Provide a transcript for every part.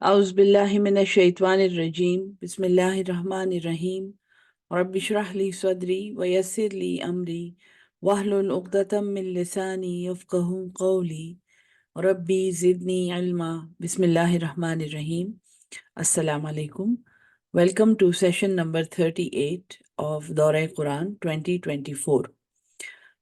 أعوذ بالله من الشيطان الرجيم بسم الله الرحمن الرحيم رب اشرح لي صدري ويسر لي أمري واحلل عقدة من لساني يفقهوا قولي ربي زدني علما بسم الله الرحمن الرحيم. Assalamu alaikum. Welcome to session number 38 of Dawra Quran 2024.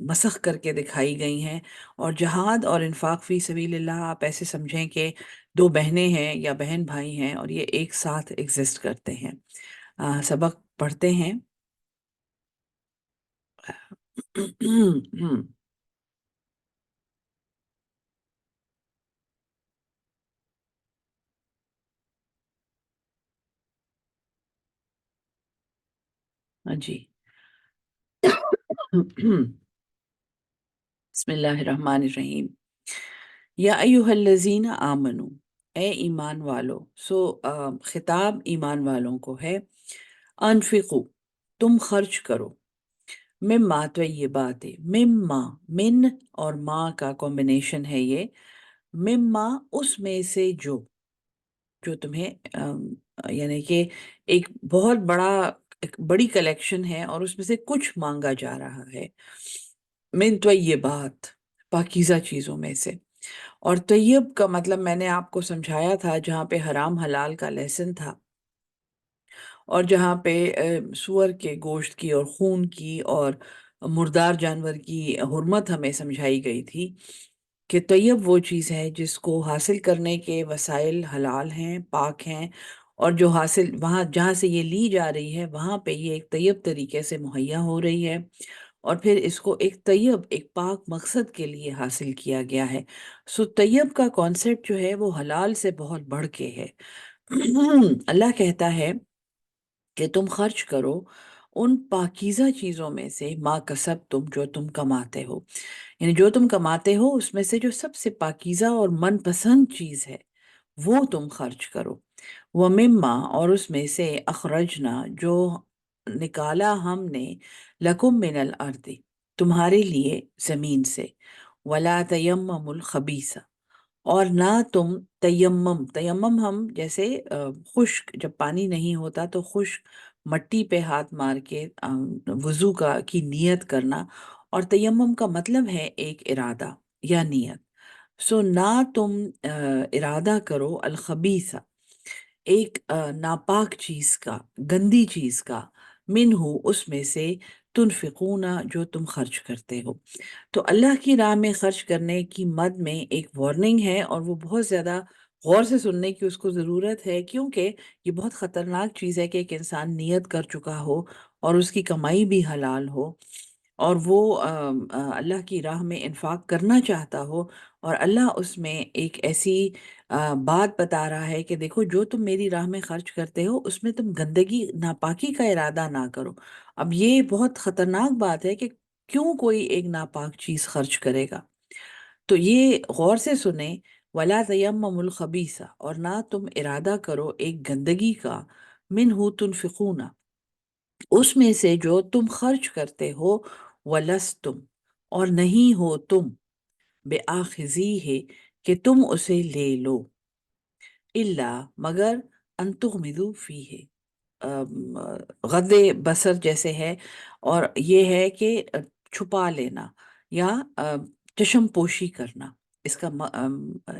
مسخ کر کے دکھائی گئی ہیں۔ اور جہاد اور انفاق فی سبیل اللہ آپ ایسے سمجھیں کہ دو بہنیں ہیں یا بہن بھائی ہیں اور یہ ایک ساتھ ایگزسٹ کرتے ہیں۔ سبق پڑھتے ہیں۔ جی بسم اللہ الرحمن الرحیم۔ یا ایہا الذین آمنو، اے ایمان والو۔ خطاب ایمان والوں کو ہے۔ انفقو، تم خرچ کرو۔ مما طیبات، مما، من اور ما کا کمبینیشن ہے یہ۔ مما، اس میں سے جو تمہیں یعنی کہ ایک بہت ایک بڑی کلیکشن ہے اور اس میں سے کچھ مانگا جا رہا ہے۔ من طیبات، پاکیزہ چیزوں میں سے۔ اور طیب کا مطلب میں نے آپ کو سمجھایا تھا، جہاں پہ حرام حلال کا لیسن تھا اور جہاں پہ سور کے گوشت کی اور خون کی اور مردار جانور کی حرمت ہمیں سمجھائی گئی تھی کہ طیب وہ چیز ہے جس کو حاصل کرنے کے وسائل حلال ہیں، پاک ہیں، اور جو حاصل وہاں جہاں سے یہ لی جا رہی ہے وہاں پہ یہ ایک طیب طریقے سے مہیا ہو رہی ہے، اور پھر اس کو ایک طیب، ایک پاک مقصد کے لیے حاصل کیا گیا ہے۔ طیب کا کانسیپٹ جو ہے وہ حلال سے بہت بڑھ کے ہے۔ اللہ کہتا ہے کہ تم خرچ کرو ان پاکیزہ چیزوں میں سے، ما کسب تم، جو تم کماتے ہو، یعنی جو تم کماتے ہو اس میں سے جو سب سے پاکیزہ اور من پسند چیز ہے وہ تم خرچ کرو۔ وَمِمَّا، اور اس میں سے، اخرجنا، جو نکالا ہم نے، لکم من الارض، تمہارے لیے زمین سے، ولا تیمم الخبیث، اور نہ تم تیمم ہم جیسے خشک، جب پانی نہیں ہوتا تو خشک مٹی پہ ہاتھ مار کے وضو کی نیت کرنا، اور تیمم کا مطلب ہے ایک ارادہ یا نیت۔ نہ تم ارادہ کرو الخبیث، ایک ناپاک چیز کا، گندی چیز کا، منہ، اس میں سے، تنفقون، جو تم خرچ کرتے ہو۔ تو اللہ کی راہ میں خرچ کرنے کی مد میں ایک وارننگ ہے، اور وہ بہت زیادہ غور سے سننے کی اس کو ضرورت ہے، کیونکہ یہ بہت خطرناک چیز ہے کہ ایک انسان نیت کر چکا ہو اور اس کی کمائی بھی حلال ہو، اور وہ اللہ کی راہ میں انفاق کرنا چاہتا ہو، اور اللہ اس میں ایک ایسی بات بتا رہا ہے کہ دیکھو جو تم میری راہ میں خرچ کرتے ہو اس میں تم گندگی، ناپاکی کا ارادہ نہ کرو۔ اب یہ بہت خطرناک بات ہے کہ کیوں کوئی ایک ناپاک چیز خرچ کرے گا؟ تو یہ غور سے سنیں، وَلَا تَيَمَّمُوا الْخَبِيثَ، اور نہ تم ارادہ کرو ایک گندگی کا، مِنْهُ تُنْفِقُونَ، اس میں سے جو تم خرچ کرتے ہو، وَلَسْتُمْ، اور نہیں ہو تم، بِآخِذِيهِ، کہ تم اسے لے لو، إِلَّا، مگر، أَن تُغْمِضُوا فِيهِ، غض بصر جیسے ہے، اور یہ ہے کہ چھپا لینا یا چشم پوشی کرنا، اس کا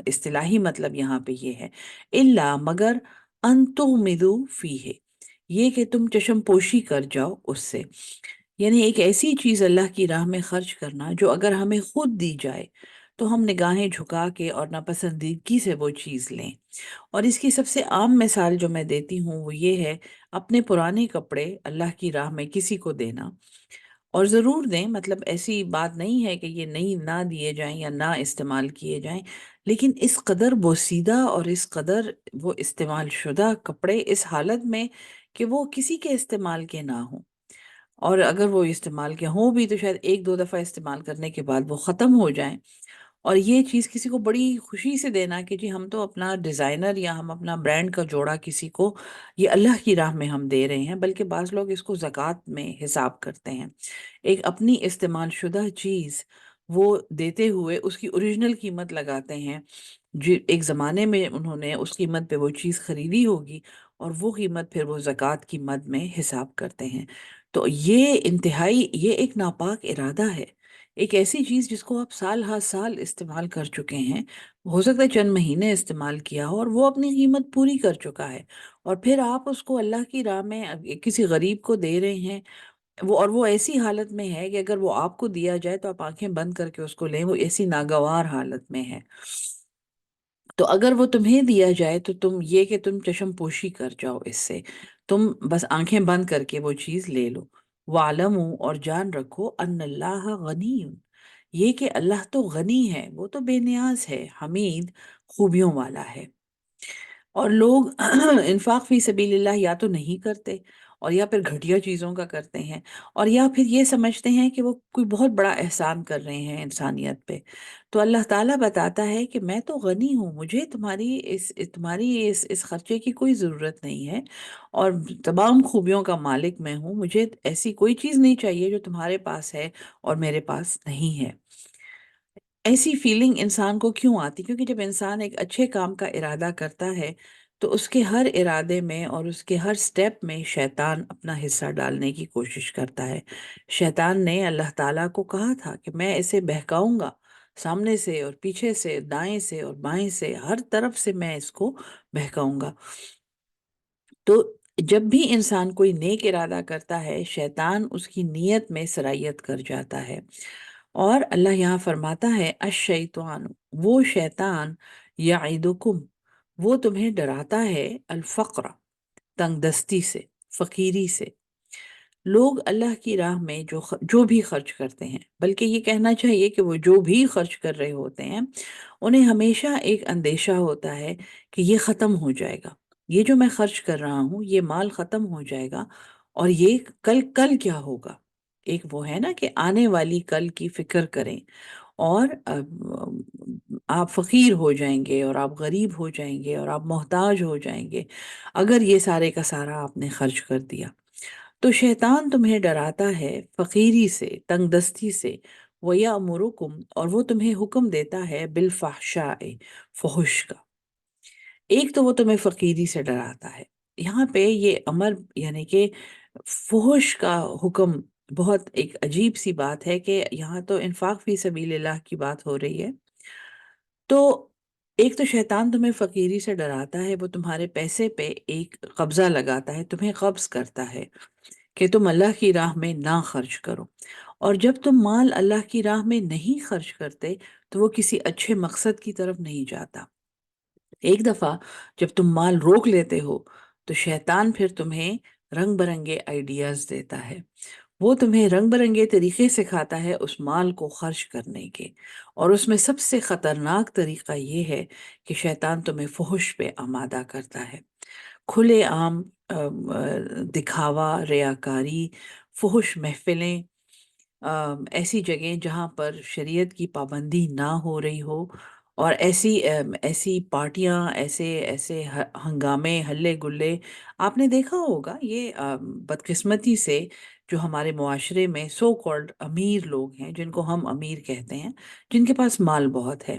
اصطلاحی مطلب یہاں پہ یہ ہے، الا، مگر، ان تغمضوا فیہ، یہ کہ تم چشم پوشی کر جاؤ اس سے، یعنی ایک ایسی چیز اللہ کی راہ میں خرچ کرنا جو اگر ہمیں خود دی جائے تو ہم نگاہیں جھکا کے اور ناپسندیدگی سے وہ چیز لیں۔ اور اس کی سب سے عام مثال جو میں دیتی ہوں وہ یہ ہے، اپنے پرانے کپڑے اللہ کی راہ میں کسی کو دینا، اور ضرور دیں، مطلب ایسی بات نہیں ہے کہ یہ نہیں نہ دیے جائیں یا نہ استعمال کیے جائیں، لیکن اس قدر بوسیدہ اور اس قدر وہ استعمال شدہ کپڑے اس حالت میں کہ وہ کسی کے استعمال کے نہ ہوں، اور اگر وہ استعمال کے ہوں بھی تو شاید ایک دو دفعہ استعمال کرنے کے بعد وہ ختم ہو جائیں، اور یہ چیز کسی کو بڑی خوشی سے دینا کہ جی ہم تو اپنا ڈیزائنر یا ہم اپنا برانڈ کا جوڑا کسی کو یہ اللہ کی راہ میں ہم دے رہے ہیں، بلکہ بعض لوگ اس کو زکوٰۃ میں حساب کرتے ہیں۔ ایک اپنی استعمال شدہ چیز وہ دیتے ہوئے اس کی اوریجنل قیمت لگاتے ہیں، جو ایک زمانے میں انہوں نے اس قیمت پہ وہ چیز خریدی ہوگی، اور وہ قیمت پھر وہ زکوٰۃ کی مد میں حساب کرتے ہیں۔ تو یہ انتہائی، یہ ایک ناپاک ارادہ ہے، ایک ایسی چیز جس کو آپ سال ہر سال استعمال کر چکے ہیں، ہو سکتا ہے چند مہینے استعمال کیا ہو اور وہ اپنی قیمت پوری کر چکا ہے، اور پھر آپ اس کو اللہ کی راہ میں کسی غریب کو دے رہے ہیں، وہ ایسی حالت میں ہے کہ اگر وہ آپ کو دیا جائے تو آپ آنکھیں بند کر کے اس کو لیں، وہ ایسی ناگوار حالت میں ہے۔ تو اگر وہ تمہیں دیا جائے تو تم یہ کہ تم چشم پوشی کر جاؤ اس سے، تم بس آنکھیں بند کر کے وہ چیز لے لو۔ وَاعْلَمُوا، اور جان رکھو، ان اللہ غنی، یہ کہ اللہ تو غنی ہے، وہ تو بے نیاز ہے، حمید، خوبیوں والا ہے۔ اور لوگ انفاق فی سبیل اللہ یا تو نہیں کرتے، اور یا پھر گھٹیا چیزوں کا کرتے ہیں، اور یا پھر یہ سمجھتے ہیں کہ وہ کوئی بہت بڑا احسان کر رہے ہیں انسانیت پہ۔ تو اللہ تعالیٰ بتاتا ہے کہ میں تو غنی ہوں، مجھے تمہاری اس خرچے کی کوئی ضرورت نہیں ہے، اور تمام خوبیوں کا مالک میں ہوں، مجھے ایسی کوئی چیز نہیں چاہیے جو تمہارے پاس ہے اور میرے پاس نہیں ہے۔ ایسی فیلنگ انسان کو کیوں آتی؟ کیونکہ جب انسان ایک اچھے کام کا ارادہ کرتا ہے تو اس کے ہر ارادے میں اور اس کے ہر سٹیپ میں شیطان اپنا حصہ ڈالنے کی کوشش کرتا ہے۔ شیطان نے اللہ تعالیٰ کو کہا تھا کہ میں اسے بہکاؤں گا، سامنے سے اور پیچھے سے، دائیں سے اور بائیں سے، ہر طرف سے میں اس کو بہکاؤں گا۔ تو جب بھی انسان کوئی نیک ارادہ کرتا ہے، شیطان اس کی نیت میں سرایت کر جاتا ہے۔ اور اللہ یہاں فرماتا ہے الشیطان، وہ شیطان، یعیدکم، وہ تمہیں ڈراتا ہے، الفقر، تنگ دستی سے، فقیری سے۔ لوگ اللہ کی راہ میں جو بھی خرچ کرتے ہیں، بلکہ یہ کہنا چاہیے کہ وہ جو بھی خرچ کر رہے ہوتے ہیں، انہیں ہمیشہ ایک اندیشہ ہوتا ہے کہ یہ ختم ہو جائے گا، یہ جو میں خرچ کر رہا ہوں یہ مال ختم ہو جائے گا، اور یہ کل کیا ہوگا۔ ایک وہ ہے نا کہ آنے والی کل کی فکر کریں، اور آپ فقیر ہو جائیں گے، اور آپ غریب ہو جائیں گے، اور آپ محتاج ہو جائیں گے اگر یہ سارے کا سارا آپ نے خرچ کر دیا۔ تو شیطان تمہیں ڈراتا ہے فقیری سے، تنگ دستی سے، وَيَأْمُرُكُمْ، اور وہ تمہیں حکم دیتا ہے بالفحشاء، فحش کا۔ ایک تو وہ تمہیں فقیری سے ڈراتا ہے، یہاں پہ یہ امر یعنی کہ فحش کا حکم، بہت ایک عجیب سی بات ہے کہ یہاں تو انفاق فی سبیل اللہ کی بات ہو رہی ہے۔ تو ایک تو شیطان تمہیں فقیری سے ڈراتا ہے، وہ تمہارے پیسے پہ ایک قبضہ لگاتا ہے، تمہیں قبض کرتا ہے کہ تم اللہ کی راہ میں نہ خرچ کرو، اور جب تم مال اللہ کی راہ میں نہیں خرچ کرتے تو وہ کسی اچھے مقصد کی طرف نہیں جاتا۔ ایک دفعہ جب تم مال روک لیتے ہو تو شیطان پھر تمہیں رنگ برنگے آئیڈیاز دیتا ہے، وہ تمہیں رنگ برنگے طریقے سکھاتا ہے اس مال کو خرچ کرنے کے، اور اس میں سب سے خطرناک طریقہ یہ ہے کہ شیطان تمہیں فحش پہ آمادہ کرتا ہے۔ کھلے عام دکھاوا، ریاکاری، فحش محفلیں، ایسی جگہیں جہاں پر شریعت کی پابندی نہ ہو رہی ہو، اور ایسی پارٹیاں، ایسے ایسے ہنگامے، ہلے گلے، آپ نے دیکھا ہوگا یہ بدقسمتی سے جو ہمارے معاشرے میں سو کالڈ امیر لوگ ہیں، جن کو ہم امیر کہتے ہیں، جن کے پاس مال بہت ہے،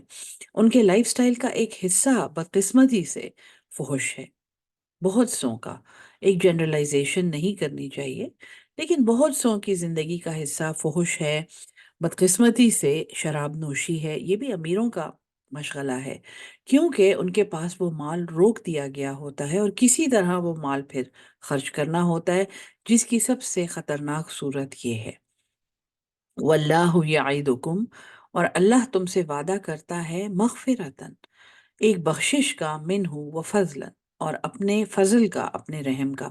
ان کے لائف سٹائل کا ایک حصہ بدقسمتی سے فحش ہے۔ بہت سوں کا، ایک جنرلائزیشن نہیں کرنی چاہیے، لیکن بہت سوں کی زندگی کا حصہ فحش ہے، بدقسمتی سے شراب نوشی ہے۔ یہ بھی امیروں کا مشغلہ ہے، کیونکہ ان کے پاس وہ مال روک دیا گیا ہوتا ہے، اور کسی طرح وہ مال پھر خرچ کرنا ہوتا ہے، جس کی سب سے خطرناک صورت یہ ہے واللہ یعیدکم، اور اللہ تم سے وعدہ کرتا ہے مغفرتن، ایک بخشش کا، منہ و فضل، اور اپنے فضل کا، اپنے رحم کا۔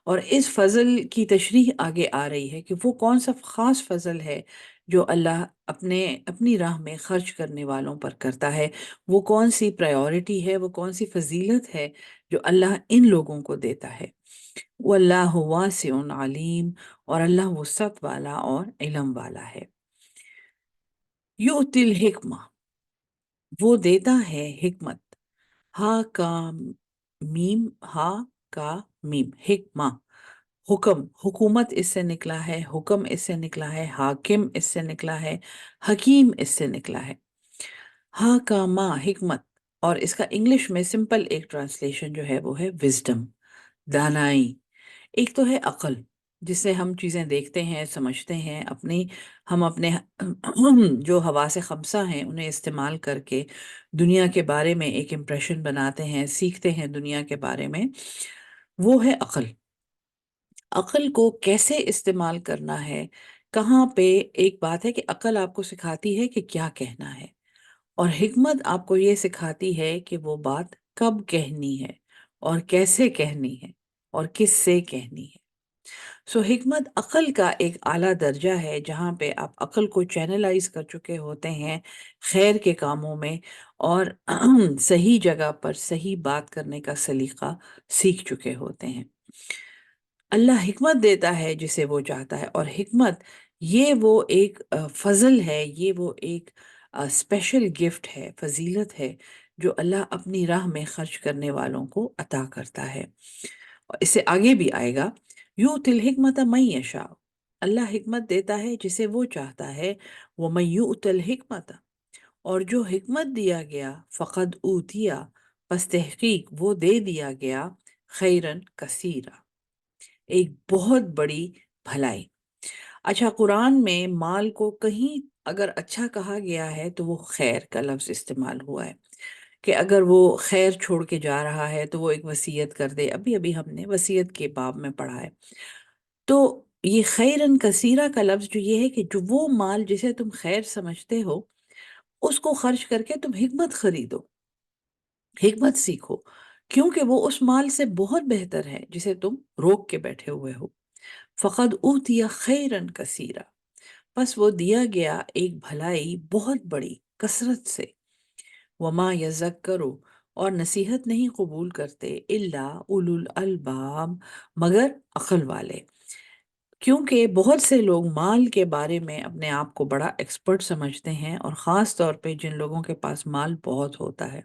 اور اس فضل کی تشریح آگے آ رہی ہے کہ وہ کون سا خاص فضل ہے جو اللہ اپنی راہ میں خرچ کرنے والوں پر کرتا ہے، وہ کون سی پرائیورٹی ہے، وہ کون سی فضیلت ہے جو اللہ ان لوگوں کو دیتا ہے۔ واللہ واسع علیم، اور اللہ وسعت والا اور علم والا ہے۔ یؤتی الحکمہ، وہ دیتا ہے حکمت، ہا کا میم، ہا کا میم، حکمہ، حکم، حکومت اس سے نکلا ہے، حکم اس سے نکلا ہے، حاکم اس سے نکلا ہے، حکیم اس سے نکلا ہے۔ ہا کا ماں، حکمت، اور اس کا انگلش میں سمپل ایک ٹرانسلیشن جو ہے وہ ہے وزڈم، دانائی۔ ایک تو ہے عقل، جس سے ہم چیزیں دیکھتے ہیں، سمجھتے ہیں، ہم اپنے جو حواس خمسہ ہیں انہیں استعمال کر کے دنیا کے بارے میں ایک امپریشن بناتے ہیں، سیکھتے ہیں دنیا کے بارے میں، وہ ہے عقل۔ عقل کو کیسے استعمال کرنا ہے، کہاں پہ ایک بات ہے کہ عقل آپ کو سکھاتی ہے کہ کیا کہنا ہے، اور حکمت آپ کو یہ سکھاتی ہے کہ وہ بات کب کہنی ہے اور کیسے کہنی ہے اور کس سے کہنی ہے۔ سو حکمت عقل کا ایک اعلیٰ درجہ ہے، جہاں پہ آپ عقل کو چینلائز کر چکے ہوتے ہیں خیر کے کاموں میں، اور صحیح جگہ پر صحیح بات کرنے کا سلیقہ سیکھ چکے ہوتے ہیں۔ اللہ حکمت دیتا ہے جسے وہ چاہتا ہے، اور حکمت یہ وہ ایک فضل ہے، یہ وہ ایک اسپیشل گفٹ ہے، فضیلت ہے، جو اللہ اپنی راہ میں خرچ کرنے والوں کو عطا کرتا ہے۔ اور اس سے آگے بھی آئے گا، یؤتی الحکمت من یشاء، اللہ حکمت دیتا ہے جسے وہ چاہتا ہے، ومن یؤت الحکمت، اور جو حکمت دیا گیا، فقد اوتیا، پس تحقیق وہ دے دیا گیا، خیرن کثیرا، ایک بہت بڑی بھلائی۔ اچھا، قرآن میں مال کو کہیں اگر اچھا کہا گیا ہے تو وہ خیر کا لفظ استعمال ہوا ہے، کہ اگر وہ خیر چھوڑ کے جا رہا ہے تو وہ ایک وصیت کر دے۔ ابھی ابھی ہم نے وصیت کے باب میں پڑھا ہے۔ تو یہ خیرن کثیرہ کا لفظ جو یہ ہے کہ جو وہ مال جسے تم خیر سمجھتے ہو، اس کو خرچ کر کے تم حکمت خریدو، حکمت سیکھو، کیونکہ وہ اس مال سے بہت بہتر ہے جسے تم روک کے بیٹھے ہوئے ہو۔ فقد اوتیا خیرن کثیرا، پس وہ دیا گیا ایک بھلائی بہت بڑی کثرت سے۔ وما یذکروا، اور نصیحت نہیں قبول کرتے، الا اولو الالباب، مگر عقل والے، کیونکہ بہت سے لوگ مال کے بارے میں اپنے آپ کو بڑا ایکسپرٹ سمجھتے ہیں، اور خاص طور پہ جن لوگوں کے پاس مال بہت ہوتا ہے،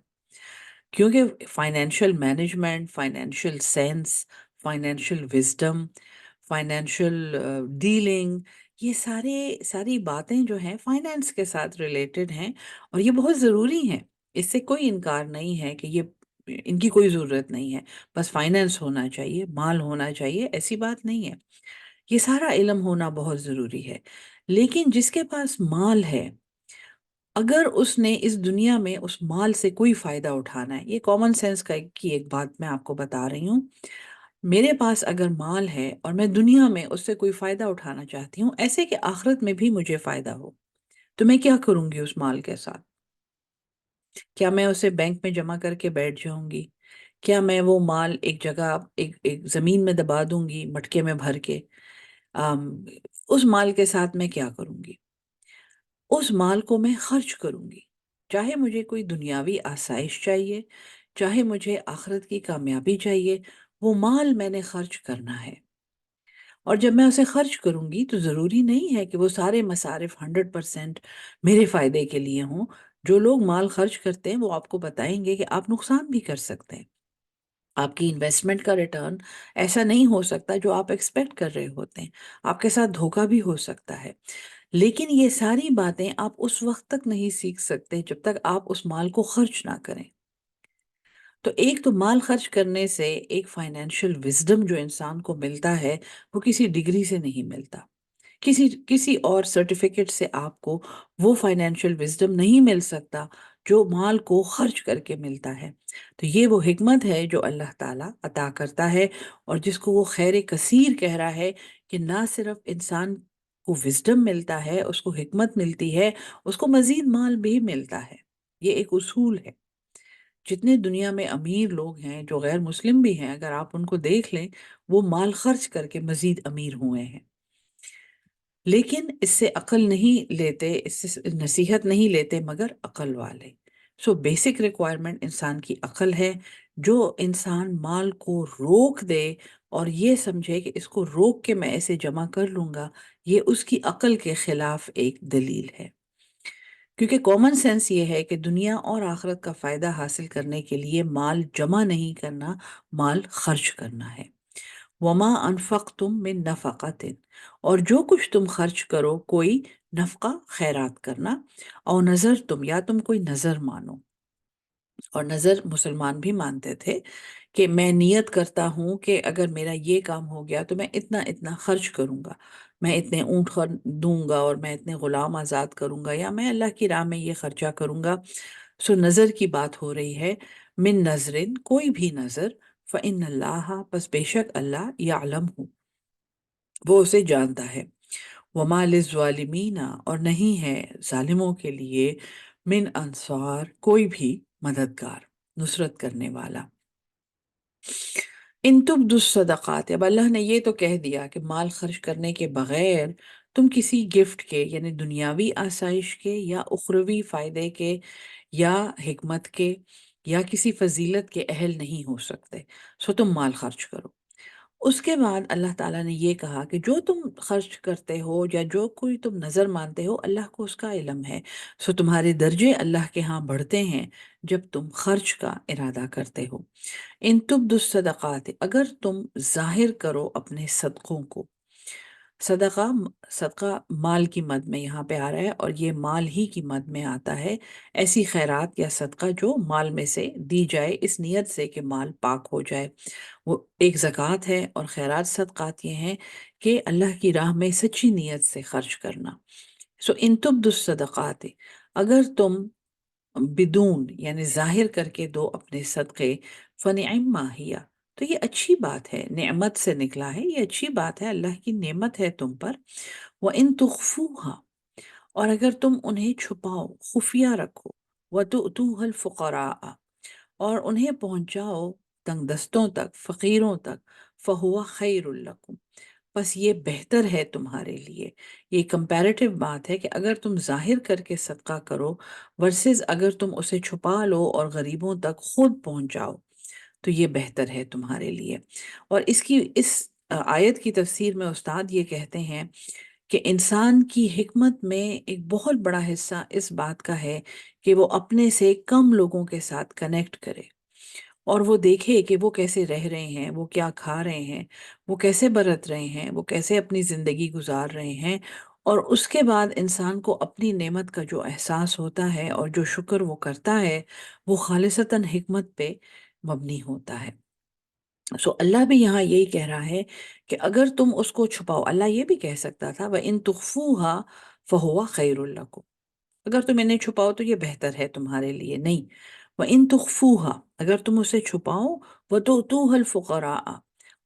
کیونکہ financial management, financial sense, financial wisdom, financial dealing, یہ ساری باتیں جو ہیں فائنینس کے ساتھ ریلیٹڈ ہیں، اور یہ بہت ضروری ہیں۔ اس سے کوئی انکار نہیں ہے کہ یہ ان کی کوئی ضرورت نہیں ہے، بس فائنینس ہونا چاہیے، مال ہونا چاہیے، ایسی بات نہیں ہے۔ یہ سارا علم ہونا بہت ضروری ہے، لیکن جس کے پاس مال ہے، اگر اس نے اس دنیا میں اس مال سے کوئی فائدہ اٹھانا ہے، یہ کامن سینس کی ایک بات میں آپ کو بتا رہی ہوں، میرے پاس اگر مال ہے اور میں دنیا میں اس سے کوئی فائدہ اٹھانا چاہتی ہوں، ایسے کہ آخرت میں بھی مجھے فائدہ ہو، تو میں کیا کروں گی اس مال کے ساتھ؟ کیا میں اسے بینک میں جمع کر کے بیٹھ جاؤں گی؟ کیا میں وہ مال ایک جگہ ایک زمین میں دبا دوں گی مٹکے میں بھر کے؟ آم، اس مال کے ساتھ میں کیا کروں گی؟ اس مال کو میں خرچ کروں گی، چاہے مجھے کوئی دنیاوی آسائش چاہیے، چاہے مجھے آخرت کی کامیابی چاہیے، وہ مال میں نے خرچ کرنا ہے۔ اور جب میں اسے خرچ کروں گی تو ضروری نہیں ہے کہ وہ سارے مصارف 100% میرے فائدے کے لیے ہوں۔ جو لوگ مال خرچ کرتے ہیں وہ آپ کو بتائیں گے کہ آپ نقصان بھی کر سکتے ہیں، آپ کی انویسٹمنٹ کا ریٹرن ایسا نہیں ہو سکتا جو آپ ایکسپیکٹ کر رہے ہوتے ہیں، آپ کے ساتھ دھوکہ بھی ہو سکتا ہے۔ لیکن یہ ساری باتیں آپ اس وقت تک نہیں سیکھ سکتے جب تک آپ اس مال کو خرچ نہ کریں۔ تو ایک تو مال خرچ کرنے سے ایک فائنینشیل وزڈم جو انسان کو ملتا ہے، وہ کسی ڈگری سے نہیں ملتا، کسی اور سرٹیفکیٹ سے آپ کو وہ فائنینشیل وزڈم نہیں مل سکتا جو مال کو خرچ کر کے ملتا ہے۔ تو یہ وہ حکمت ہے جو اللہ تعالیٰ عطا کرتا ہے، اور جس کو وہ خیر کثیر کہہ رہا ہے، کہ نہ صرف انسان کو وزڈم ملتا ہے، اس کو حکمت ملتی ہے، اس کو مزید مال بھی ملتا ہے۔ یہ ایک اصول ہے۔ جتنے دنیا میں امیر لوگ ہیں جو غیر مسلم بھی ہیں، اگر آپ ان کو دیکھ لیں، وہ مال خرچ کر کے مزید امیر ہوئے ہیں، لیکن اس سے عقل نہیں لیتے، اس سے نصیحت نہیں لیتے، مگر عقل والے۔ سو بیسک ریکوائرمنٹ انسان کی عقل ہے، جو انسان مال کو روک دے اور یہ سمجھے کہ اس کو روک کے میں ایسے جمع کر لوں گا، یہ اس کی عقل کے خلاف ایک دلیل ہے۔ کیونکہ کامن سینس یہ ہے کہ دنیا اور آخرت کا فائدہ حاصل کرنے کے لیے مال جمع نہیں کرنا، مال خرچ کرنا ہے۔ وما انفقتم من نفقۃ، اور جو کچھ تم خرچ کرو، کوئی نفقہ خیرات کرنا، او نظر تم، یا تم کوئی نظر مانو، اور نظر مسلمان بھی مانتے تھے کہ میں نیت کرتا ہوں کہ اگر میرا یہ کام ہو گیا تو میں اتنا اتنا خرچ کروں گا، میں اتنے اونٹ دوں گا، اور میں اتنے غلام آزاد کروں گا، یا میں اللہ کی راہ میں یہ خرچہ کروں گا۔ سو نظر کی بات ہو رہی ہے، من نظرن، کوئی بھی نظر، فإن اللہ، پس بے شک اللہ، یعلم ہوں، وہ اسے جانتا ہے۔ وما للظالمین، اور نہیں ہے ظالموں کے لیے من انصار، کوئی بھی مددگار، نصرت کرنے والا۔ ان تبدوا الصدقات، اب اللہ نے یہ تو کہہ دیا کہ مال خرچ کرنے کے بغیر تم کسی گفٹ کے، یعنی دنیاوی آسائش کے یا اخروی فائدے کے یا حکمت کے یا کسی فضیلت کے اہل نہیں ہو سکتے، سو تم مال خرچ کرو۔ اس کے بعد اللہ تعالیٰ نے یہ کہا کہ جو تم خرچ کرتے ہو یا جو کوئی تم نظر مانتے ہو، اللہ کو اس کا علم ہے، سو تمہارے درجے اللہ کے ہاں بڑھتے ہیں جب تم خرچ کا ارادہ کرتے ہو۔ ان تبدوا الصدقات، اگر تم ظاہر کرو اپنے صدقوں کو، صدقہ، صدقہ مال کی مد میں یہاں پہ آ رہا ہے، اور یہ مال ہی کی مد میں آتا ہے، ایسی خیرات یا صدقہ جو مال میں سے دی جائے اس نیت سے کہ مال پاک ہو جائے۔ وہ ایک زکوٰۃ ہے، اور خیرات صدقات یہ ہیں کہ اللہ کی راہ میں سچی نیت سے خرچ کرنا۔ سو ان تبدوا الصدقات، اگر تم بدون یعنی ظاہر کر کے دو اپنے صدقے، فنعما ہی، تو یہ اچھی بات ہے، نعمت سے نکلا ہے، یہ اچھی بات ہے، اللہ کی نعمت ہے تم پر۔ وَإِن تُخْفُوهَا، اور اگر تم انہیں چھپاؤ، خفیہ رکھو، وَتُؤْتُوهَا الْفُقَرَاءَ، اور انہیں پہنچاؤ تنگ دستوں تک، فقیروں تک، فَهُوَ خَيْرٌ لَكُمْ، بس یہ بہتر ہے تمہارے لیے۔ یہ کمپیریٹیو بات ہے کہ اگر تم ظاہر کر کے صدقہ کرو ورسز اگر تم اسے چھپا لو اور غریبوں تک خود پہنچاؤ، تو یہ بہتر ہے تمہارے لیے۔ اور اس آیت کی تفسیر میں استاد یہ کہتے ہیں کہ انسان کی حکمت میں ایک بہت بڑا حصہ اس بات کا ہے کہ وہ اپنے سے کم لوگوں کے ساتھ کنیکٹ کرے، اور وہ دیکھے کہ وہ کیسے رہ رہے ہیں، وہ کیا کھا رہے ہیں، وہ کیسے برت رہے ہیں، وہ کیسے اپنی زندگی گزار رہے ہیں، اور اس کے بعد انسان کو اپنی نعمت کا جو احساس ہوتا ہے اور جو شکر وہ کرتا ہے، وہ خالصتاً حکمت پہ مبنی ہوتا ہے۔ سو اللہ بھی یہاں یہی کہہ رہا ہے کہ اگر تم اس کو چھپاؤ، اللہ یہ بھی کہہ سکتا تھا وَإِن تُخْفُوهَا فَهُوَ خَيْرٌ لَكُمْ، اگر تم انہیں چھپاؤ تو یہ بہتر ہے تمہارے لیے، نہیں، وَإِن تُخْفُوهَا، اگر تم اسے چھپاؤ، وَتُؤْتُوهَا الْفُقَرَاءَ،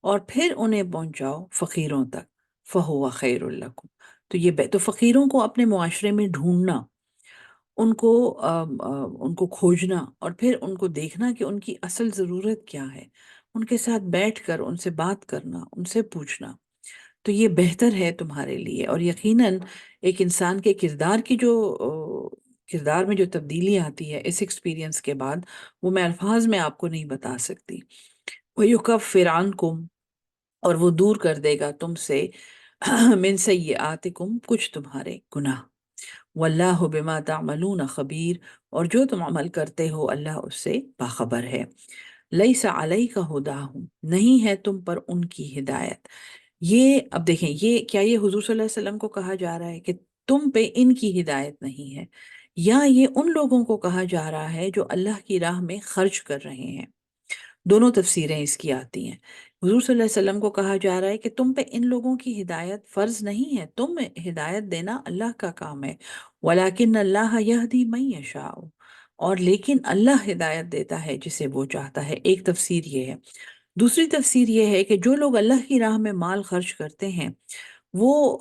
اور پھر انہیں پہنچاؤ فقیروں تک، فَهُوَ خَيْرٌ لَكُمْ، تو تو فقیروں کو اپنے معاشرے میں ڈھونڈنا، ان کو ان کو کھوجنا، اور پھر ان کو دیکھنا کہ ان کی اصل ضرورت کیا ہے، ان کے ساتھ بیٹھ کر ان سے بات کرنا، ان سے پوچھنا، تو یہ بہتر ہے تمہارے لیے۔ اور یقیناً ایک انسان کے کردار کی جو کردار میں جو تبدیلی آتی ہے اس ایکسپیرینس کے بعد، وہ میں الفاظ میں آپ کو نہیں بتا سکتی۔ وَيُكَفِّرْ عَنْكُمْ، اور وہ دور کر دے گا تم سے، من سیئاتکم، کچھ تمہارے گناہ، واللہ بما تعملون خبیر، اور جو تم عمل کرتے ہو اللہ اس سے باخبر ہے۔ لیس علیک ہداہم، نہیں ہے تم پر ان کی ہدایت۔ یہ اب دیکھیں، یہ کیا یہ حضور صلی اللہ علیہ وسلم کو کہا جا رہا ہے کہ تم پہ ان کی ہدایت نہیں ہے، یا یہ ان لوگوں کو کہا جا رہا ہے جو اللہ کی راہ میں خرچ کر رہے ہیں؟ دونوں تفسیریں اس کی آتی ہیں۔ حضور صلی اللہ علیہ وسلم کو کہا جا رہا ہے کہ تم پہ ان لوگوں کی ہدایت فرض نہیں ہے، تم ہدایت دینا اللہ کا کام ہے، ولیکن اللہ یہدی من یشاء، اور لیکن اللہ ہدایت دیتا ہے جسے وہ چاہتا ہے۔ ایک تفسیر یہ ہے۔ دوسری تفسیر یہ ہے کہ جو لوگ اللہ کی راہ میں مال خرچ کرتے ہیں، وہ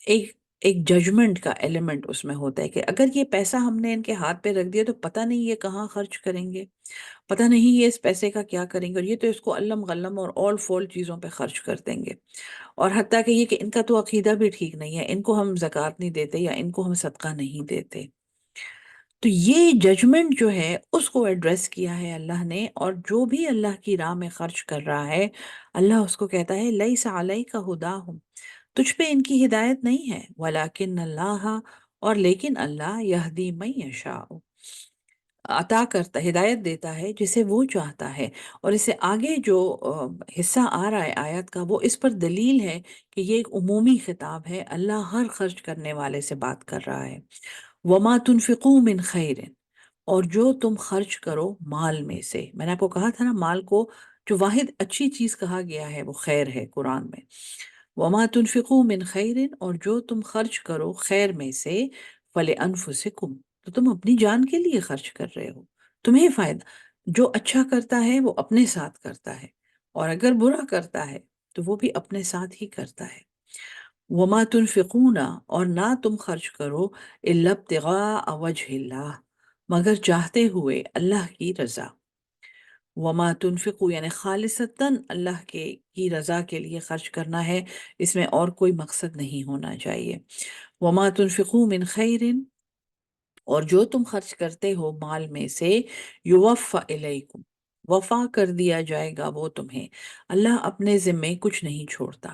ایک ایک ججمنٹ کا ایلیمنٹ اس میں ہوتا ہے کہ اگر یہ پیسہ ہم نے ان کے ہاتھ پہ رکھ دیا تو پتہ نہیں یہ کہاں خرچ کریں گے، پتہ نہیں یہ اس پیسے کا کیا کریں گے، اور یہ تو اس کو علم غلم اور آل فول چیزوں پہ خرچ کر دیں گے، اور حتیٰ کہ یہ کہ ان کا تو عقیدہ بھی ٹھیک نہیں ہے، ان کو ہم زکوٰۃ نہیں دیتے یا ان کو ہم صدقہ نہیں دیتے۔ تو یہ ججمنٹ جو ہے اس کو ایڈریس کیا ہے اللہ نے، اور جو بھی اللہ کی راہ میں خرچ کر رہا ہے، اللہ اس کو کہتا ہے لیس علیک ہداہم، تجھ پہ ان کی ہدایت نہیں ہے، ولیکن اللہ، اور لیکن اللہ، یہدی من یشاء، عطا کرتا، ہدایت دیتا ہے جسے وہ چاہتا ہے۔ اور اس سے آگے جو حصہ آ رہا ہے آیت کا، وہ اس پر دلیل ہے کہ یہ ایک عمومی خطاب ہے، اللہ ہر خرچ کرنے والے سے بات کر رہا ہے۔ وما تنفقوا من خیر، اور جو تم خرچ کرو مال میں سے، میں نے آپ کو کہا تھا نا، مال کو جو واحد اچھی چیز کہا گیا ہے وہ خیر ہے قرآن میں۔ وما تنفقوا من خیر، اور جو تم خرچ کرو خیر میں سے، فلانفسکم، تو تم اپنی جان کے لیے خرچ کر رہے ہو، تمہیں فائدہ۔ جو اچھا کرتا ہے وہ اپنے ساتھ کرتا ہے، اور اگر برا کرتا ہے تو وہ بھی اپنے ساتھ ہی کرتا ہے۔ وما تنفقون، اور نہ تم خرچ کرو، الا ابتغاء وجہ اللہ، مگر چاہتے ہوئے اللہ کی رضا۔ وما تنفقو یعنی خالصتاً اللہ کے کی رضا کے لیے خرچ کرنا ہے، اس میں اور کوئی مقصد نہیں ہونا چاہیے۔ وما تنفقو من خیر، اور جو تم خرچ کرتے ہو مال میں سے، یوفا الیکم، وفا کر دیا جائے گا وہ تمہیں۔ اللہ اپنے ذمے کچھ نہیں چھوڑتا۔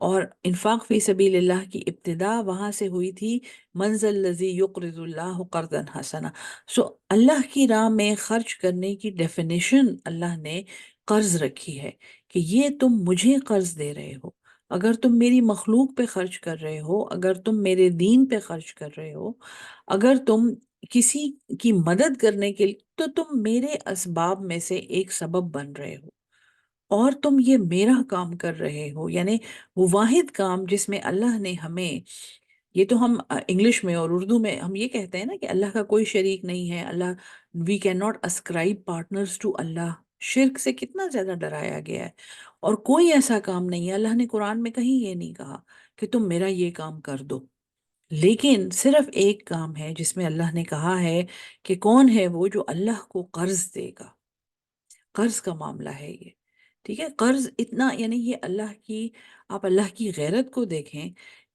اور انفاق فی سبیل اللہ کی ابتدا وہاں سے ہوئی تھی، منزل الذی یقرض اللہ قرضا حسنا۔ سو اللہ کی راہ میں خرچ کرنے کی ڈیفینیشن اللہ نے قرض رکھی ہے، کہ یہ تم مجھے قرض دے رہے ہو۔ اگر تم میری مخلوق پہ خرچ کر رہے ہو، اگر تم میرے دین پہ خرچ کر رہے ہو، اگر تم کسی کی مدد کرنے کے لیے، تو تم میرے اسباب میں سے ایک سبب بن رہے ہو، اور تم یہ میرا کام کر رہے ہو۔ یعنی وہ واحد کام جس میں اللہ نے ہمیں، یہ تو ہم انگلش میں اور اردو میں ہم یہ کہتے ہیں نا کہ اللہ کا کوئی شریک نہیں ہے، Allah, we can not ascribe partners to Allah. شرک سے کتنا زیادہ ڈرایا گیا ہے، اور کوئی ایسا کام نہیں ہے، اللہ نے قرآن میں کہیں یہ نہیں کہا کہ تم میرا یہ کام کر دو۔ لیکن صرف ایک کام ہے جس میں اللہ نے کہا ہے کہ کون ہے وہ جو اللہ کو قرض دے گا۔ قرض کا معاملہ ہے یہ، ٹھیک ہے۔ قرض اتنا، یعنی یہ اللہ کی، آپ اللہ کی غیرت کو دیکھیں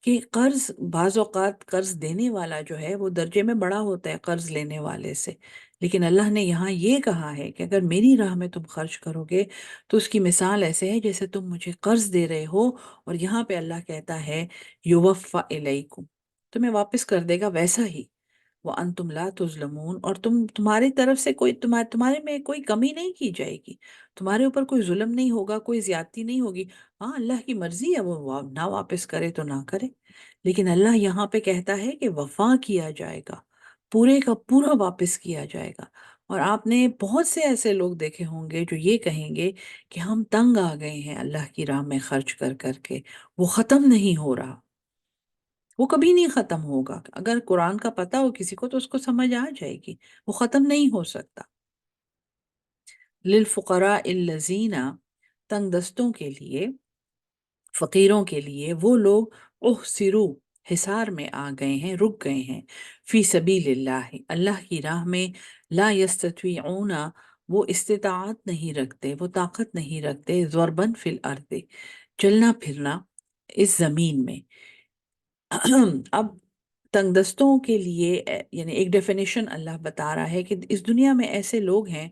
کہ قرض، بعض اوقات قرض دینے والا جو ہے وہ درجے میں بڑا ہوتا ہے قرض لینے والے سے، لیکن اللہ نے یہاں یہ کہا ہے کہ اگر میری راہ میں تم خرچ کرو گے تو اس کی مثال ایسے ہے جیسے تم مجھے قرض دے رہے ہو، اور یہاں پہ اللہ کہتا ہے یوفا الیکم، تمہیں واپس کر دے گا ویسا ہی۔ وَأَنْتُمْ لَا تُظْلَمُونَ، اور تمہاری طرف سے کوئی، تمہارے میں کوئی کمی نہیں کی جائے گی، تمہارے اوپر کوئی ظلم نہیں ہوگا، کوئی زیادتی نہیں ہوگی۔ ہاں اللہ کی مرضی ہے، وہ نہ واپس کرے تو نہ کرے، لیکن اللہ یہاں پہ کہتا ہے کہ وفا کیا جائے گا، پورے کا پورا واپس کیا جائے گا۔ اور آپ نے بہت سے ایسے لوگ دیکھے ہوں گے جو یہ کہیں گے کہ ہم تنگ آ گئے ہیں اللہ کی راہ میں خرچ کر کر کے، وہ ختم نہیں ہو رہا، وہ کبھی نہیں ختم ہوگا۔ اگر قرآن کا پتہ ہو کسی کو تو اس کو سمجھ آ جائے گی، وہ ختم نہیں ہو سکتا۔ للفقراء الذین، تنگ دستوں کے لیے، فقیروں کے لیے، وہ لوگ احسرو، حصار میں آ گئے ہیں، رک گئے ہیں، فی سبیل اللہ، اللہ کی راہ میں، لا یستطیعون، وہ استطاعت نہیں رکھتے، وہ طاقت نہیں رکھتے، ضربن فی الارض، چلنا پھرنا اس زمین میں۔ اب تنگ دستوں کے لیے یعنی ایک ڈیفینیشن اللہ بتا رہا ہے کہ اس دنیا میں ایسے لوگ ہیں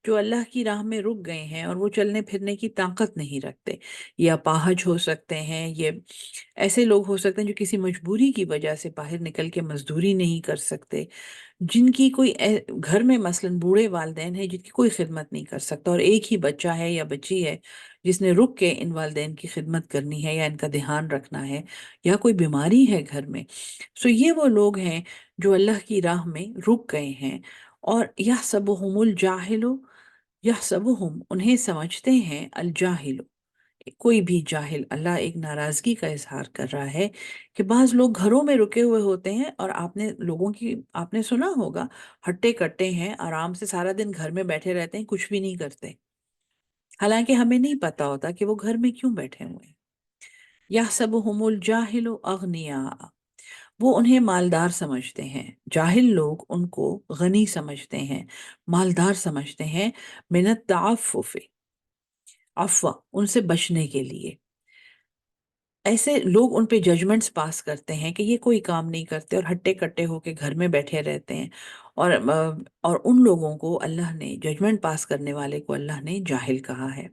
جو اللہ کی راہ میں رک گئے ہیں اور وہ چلنے پھرنے کی طاقت نہیں رکھتے، یا اپاہج ہو سکتے ہیں، یہ ایسے لوگ ہو سکتے ہیں جو کسی مجبوری کی وجہ سے باہر نکل کے مزدوری نہیں کر سکتے، جن کی کوئی گھر میں مثلاً بوڑھے والدین ہیں جن کی کوئی خدمت نہیں کر سکتا، اور ایک ہی بچہ ہے یا بچی ہے جس نے رک کے ان والدین کی خدمت کرنی ہے یا ان کا دھیان رکھنا ہے، یا کوئی بیماری ہے گھر میں۔ سو یہ وہ لوگ ہیں جو اللہ کی راہ میں رک گئے ہیں، اور یحسبہم الجاہل، یحسبہم انہیں سمجھتے ہیں، الجاہل کوئی بھی جاہل، اللہ ایک ناراضگی کا اظہار کر رہا ہے کہ بعض لوگ گھروں میں رکے ہوئے ہوتے ہیں، اور آپ نے لوگوں کی، آپ نے سنا ہوگا، ہٹے کٹے ہیں، آرام سے سارا دن گھر میں بیٹھے رہتے ہیں، کچھ بھی نہیں کرتے، حالانکہ ہمیں نہیں پتا ہوتا کہ وہ گھر میں کیوں بیٹھے ہوئے ہیں۔ یحسبہم الجاہل اغنیاء، وہ انہیں مالدار سمجھتے ہیں، جاہل لوگ ان کو غنی سمجھتے ہیں، مالدار سمجھتے ہیں، من التعفف، عفو ان سے بچنے کے لیے۔ ایسے لوگ ان پہ ججمنٹس پاس کرتے ہیں کہ یہ کوئی کام نہیں کرتے اور ہٹے کٹے ہو کے گھر میں بیٹھے رہتے ہیں، اور ان لوگوں کو اللہ نے، ججمنٹ پاس کرنے والے کو اللہ نے جاہل کہا ہے،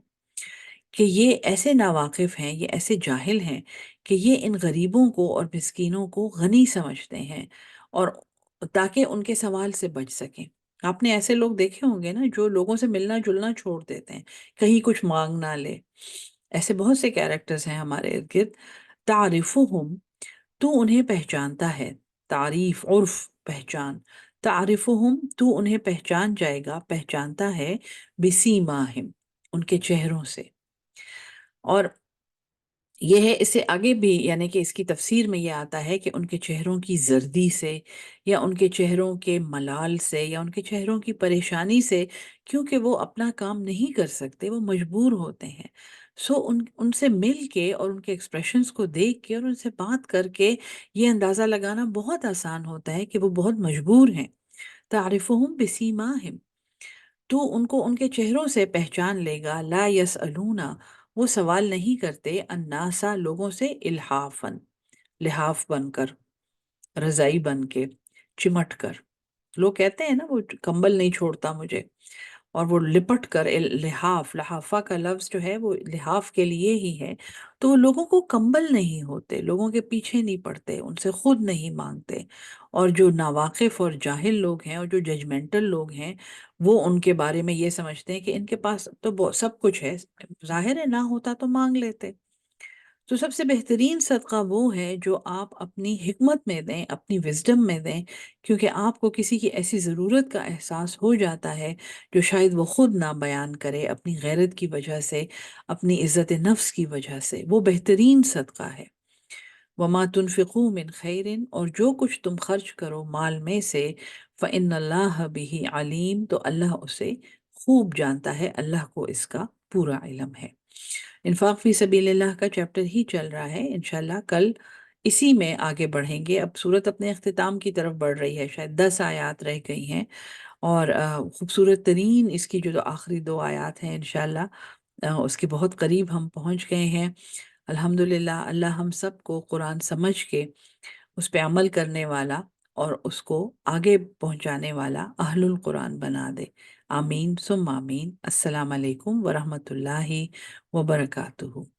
کہ یہ ایسے ناواقف ہیں، یہ ایسے جاہل ہیں کہ یہ ان غریبوں کو اور مسکینوں کو غنی سمجھتے ہیں، اور تاکہ ان کے سوال سے بچ سکیں۔ آپ نے ایسے لوگ دیکھے ہوں گے نا جو لوگوں سے ملنا جلنا چھوڑ دیتے ہیں، کہیں کچھ مانگ نہ لے۔ ایسے بہت سے کیریکٹرز ہیں ہمارے ارد گرد۔ تعریفہم، تو انہیں پہچانتا ہے، تعریف، عرف، پہچان، تعریفہم تو انہیں پہچان جائے گا، پہچانتا ہے، بسیماہم ان کے چہروں سے۔ اور یہ ہے، اس سے آگے بھی، یعنی کہ اس کی تفسیر میں یہ آتا ہے کہ ان کے چہروں کی زردی سے، یا ان کے چہروں کے ملال سے، یا ان کے چہروں کی پریشانی سے، کیونکہ وہ اپنا کام نہیں کر سکتے، وہ مجبور ہوتے ہیں، ان سے مل کے اور ان کے ایکسپریشنز کو دیکھ کے اور ان سے بات کر کے یہ اندازہ لگانا بہت آسان ہوتا ہے کہ وہ بہت مجبور ہیں۔ تعرفہم بسیماہم، تو ان کو ان کے چہروں سے پہچان لے گا۔ لا یسألون، وہ سوال نہیں کرتے، الناسا، لوگوں سے، الحافن، لحاف بن کر، رضائی بن کے، چمٹ کر۔ لوگ کہتے ہیں نا وہ کمبل نہیں چھوڑتا مجھے، اور وہ لپٹ کر، لحاف، لحافہ کا لفظ جو ہے وہ لحاف کے لیے ہی ہے۔ تو لوگوں کو کمبل نہیں ہوتے، لوگوں کے پیچھے نہیں پڑتے، ان سے خود نہیں مانگتے۔ اور جو ناواقف اور جاہل لوگ ہیں اور جو ججمنٹل لوگ ہیں، وہ ان کے بارے میں یہ سمجھتے ہیں کہ ان کے پاس تو سب کچھ ہے، ظاہر ہے نہ ہوتا تو مانگ لیتے۔ تو سب سے بہترین صدقہ وہ ہے جو آپ اپنی حکمت میں دیں، اپنی وزڈم میں دیں، کیونکہ آپ کو کسی کی ایسی ضرورت کا احساس ہو جاتا ہے جو شاید وہ خود نہ بیان کرے، اپنی غیرت کی وجہ سے، اپنی عزت نفس کی وجہ سے۔ وہ بہترین صدقہ ہے۔ وما تنفقوا من خیر، اور جو کچھ تم خرچ کرو مال میں سے، فإن اللہ بہ علیم، تو اللہ اسے خوب جانتا ہے، اللہ کو اس کا پورا علم ہے۔ انفاق فی سبیل اللہ کا چیپٹر ہی چل رہا ہے، انشاءاللہ کل اسی میں آگے بڑھیں گے۔ اب صورت اپنے اختتام کی طرف بڑھ رہی ہے، شاید 10 آیات رہ گئی ہیں، اور خوبصورت ترین اس کی جو آخری 2 آیات ہیں انشاءاللہ اس کے بہت قریب ہم پہنچ گئے ہیں۔ الحمدللہ، اللہ ہم سب کو قرآن سمجھ کے اس پہ عمل کرنے والا اور اس کو آگے پہنچانے والا اہل القرآن بنا دے۔ آمین ثم آمین۔ السلام علیکم ورحمۃ اللہ وبرکاتہ۔